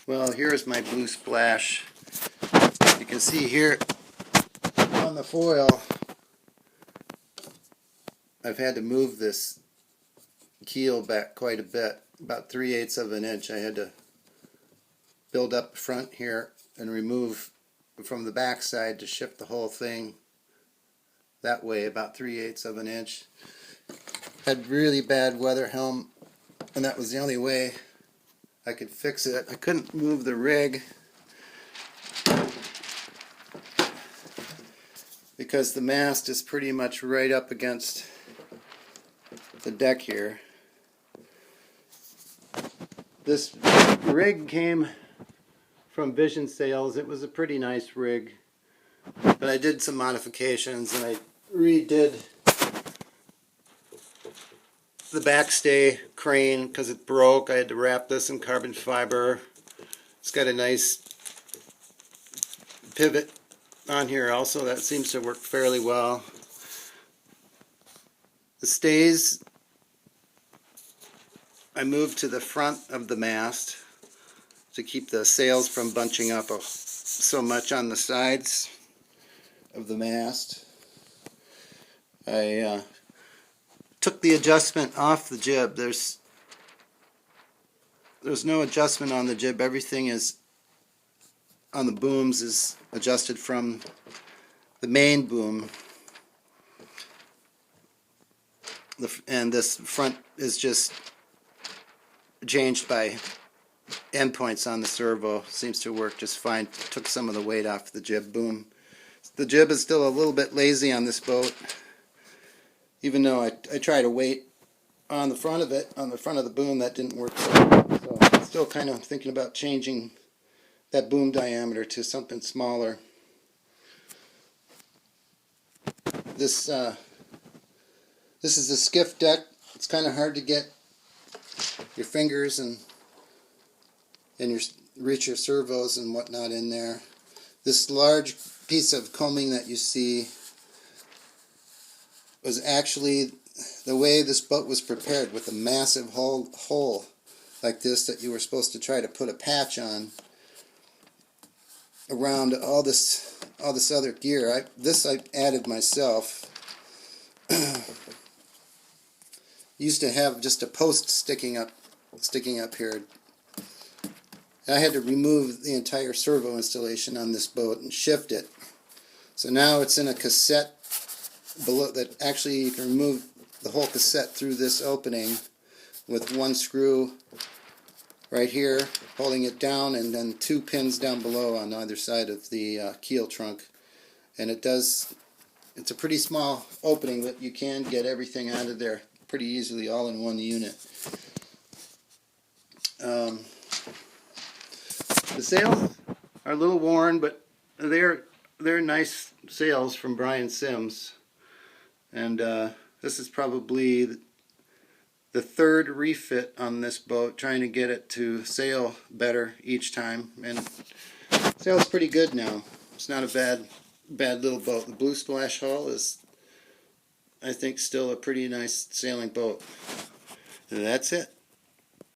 Well, here's my Blue Splash. You can see here on the foil, I've had to move this keel back quite a bit, about 3/8 of an inch. I had to build up the front here and remove from the back side to shift the whole thing that way, about 3/8 of an inch. Had really bad weather helm, and that was the only way I could fix it. I couldn't move the rig because the mast is pretty much right up against the deck here. This rig came from Vision Sales. It was a pretty nice rig, but I did some modifications and I redid the backstay crane because it broke. I had to wrap this in carbon fiber. It's got a nice pivot on here also. That seems to work fairly well. The stays I moved to the front of the mast to keep the sails from bunching up so much on the sides of the mast. I took the adjustment off the jib. There's no adjustment on the jib. Everything is on the booms is adjusted from the main boom, and this front is just changed by endpoints on the servo. Seems to work just fine. Took some of the weight off the jib boom. The jib is still a little bit lazy on this boat, even though I tried a weight on the front of it, on the front of the boom. That didn't work so I'm still kind of thinking about changing that boom diameter to something smaller. This is a skiff deck. It's kind of hard to get your fingers and reach your servos and whatnot in there. This large piece of coaming that you see was actually the way this boat was prepared, with a massive hole like this that you were supposed to try to put a patch on around all this other gear. This I added myself. Used to have just a post sticking up here. I had to remove the entire servo installation on this boat and shift it. So now it's in a cassette below that actually you can remove the whole cassette through this opening with one screw right here holding it down, and then 2 pins down below on either side of the keel trunk. And it's a pretty small opening, but you can get everything out of there pretty easily, all in one unit. The sails are a little worn, but they're nice sails from Brian Sims, and this is probably the third refit on this boat, trying to get it to sail better each time, and it sails pretty good now. It's not a bad little boat. The Blue Splash hull is, I think, still a pretty nice sailing boat. And that's it.